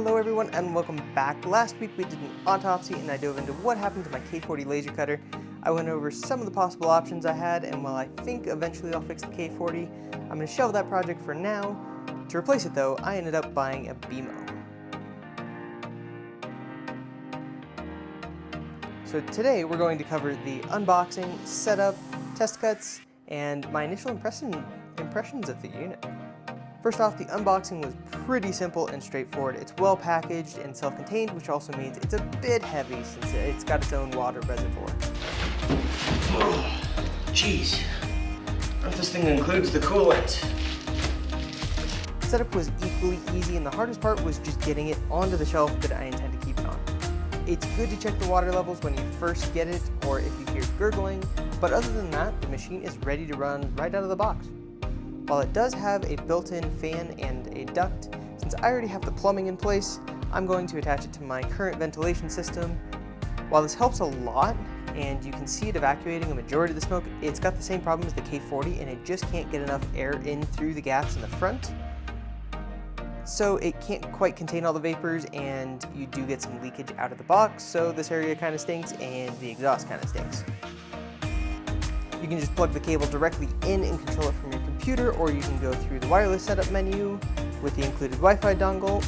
Hello everyone and welcome back. Last week we did an autopsy and I dove into what happened to my K40 laser cutter. I went over some of the possible options I had, and while I think eventually I'll fix the K40, I'm going to shelve that project for now. To replace it though, I ended up buying a Beamo. So today we're going to cover the unboxing, setup, test cuts, and my initial impressions of the unit. First off, the unboxing was pretty simple and straightforward. It's well packaged and self-contained, which also means it's a bit heavy since it's got its own water reservoir. Oh, jeez. What if this thing includes the coolant? Setup was equally easy, and the hardest part was just getting it onto the shelf that I intend to keep it on. It's good to check the water levels when you first get it, or if you hear gurgling, but other than that, the machine is ready to run right out of the box. While it does have a built-in fan and a duct, since I already have the plumbing in place, I'm going to attach it to my current ventilation system. While this helps a lot, and you can see it evacuating a majority of the smoke, it's got the same problem as the K40, and it just can't get enough air in through the gaps in the front. So it can't quite contain all the vapors, and you do get some leakage out of the box, so this area kind of stinks, and the exhaust kind of stinks. You can just plug the cable directly in and control it from your computer, or you can go through the wireless setup menu with the included Wi-Fi dongle.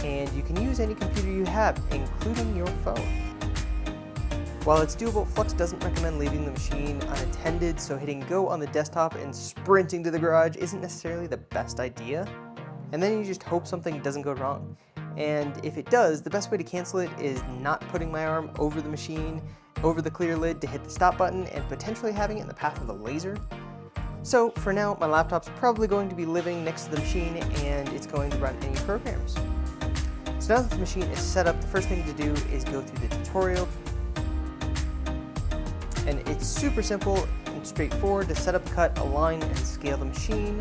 And you can use any computer you have, including your phone. While it's doable, Flux doesn't recommend leaving the machine unattended, so hitting go on the desktop and sprinting to the garage isn't necessarily the best idea. And then you just hope something doesn't go wrong. And if it does, the best way to cancel it is not putting my arm over the machine, over the clear lid to hit the stop button, and potentially having it in the path of the laser. So for now, my laptop's probably going to be living next to the machine, and it's going to run any programs. So now that the machine is set up, the first thing to do is go through the tutorial. And it's super simple and straightforward to set up, cut, align, and scale the machine.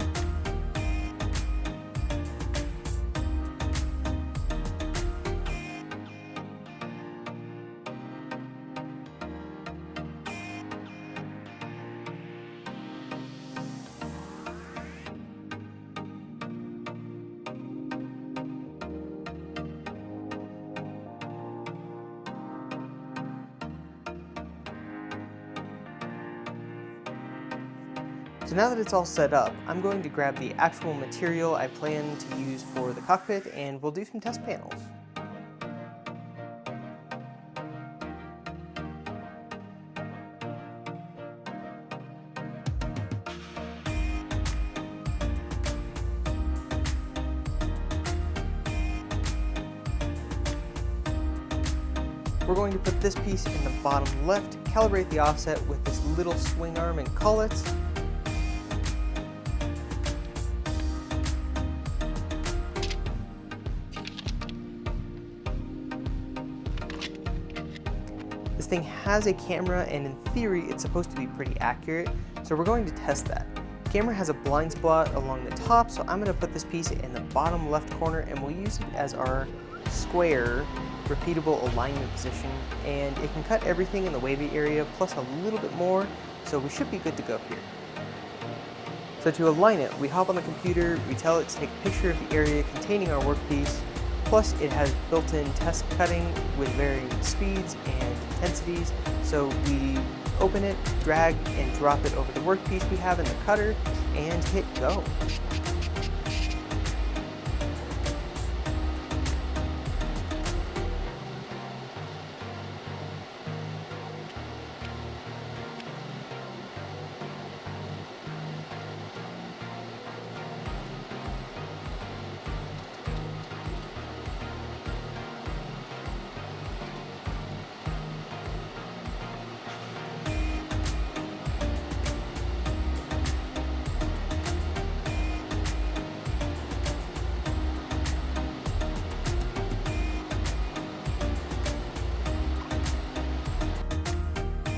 So now that it's all set up, I'm going to grab the actual material I plan to use for the cockpit, and we'll do some test panels. We're going to put this piece in the bottom left, calibrate the offset with this little swing arm and call it. This thing has a camera, and in theory it's supposed to be pretty accurate, so we're going to test that. The camera has a blind spot along the top, so I'm going to put this piece in the bottom left corner, and we'll use it as our square repeatable alignment position, and it can cut everything in the wavy area plus a little bit more, so we should be good to go here. So to align it, we hop on the computer, we tell it to take a picture of the area containing our workpiece, plus it has built-in test cutting with varying speeds and intensities, so we open it, drag and drop it over the workpiece we have in the cutter, and hit go.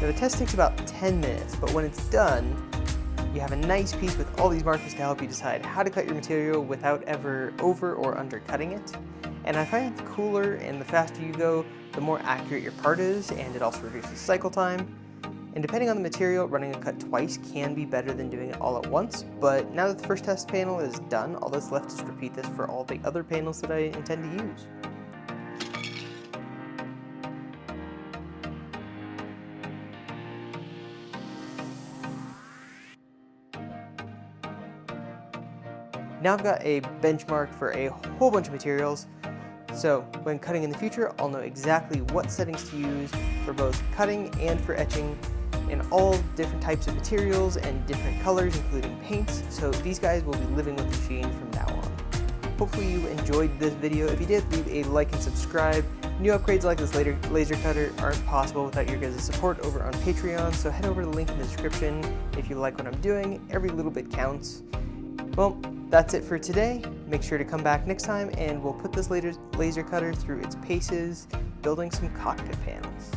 Now the test takes about 10 minutes, but when it's done, you have a nice piece with all these markers to help you decide how to cut your material without ever over or undercutting it. And I find the cooler and the faster you go, the more accurate your part is, and it also reduces cycle time. And depending on the material, running a cut twice can be better than doing it all at once, but now that the first test panel is done, all that's left is to repeat this for all the other panels that I intend to use. Now I've got a benchmark for a whole bunch of materials, so when cutting in the future, I'll know exactly what settings to use for both cutting and for etching in all different types of materials and different colors, including paints, so these guys will be living with the machine from now on. Hopefully you enjoyed this video. If you did, leave a like and subscribe. New upgrades like this laser cutter aren't possible without your guys' support over on Patreon, so head over to the link in the description if you like what I'm doing. Every little bit counts. Well, that's it for today. Make sure to come back next time and we'll put this laser cutter through its paces, building some cockpit panels.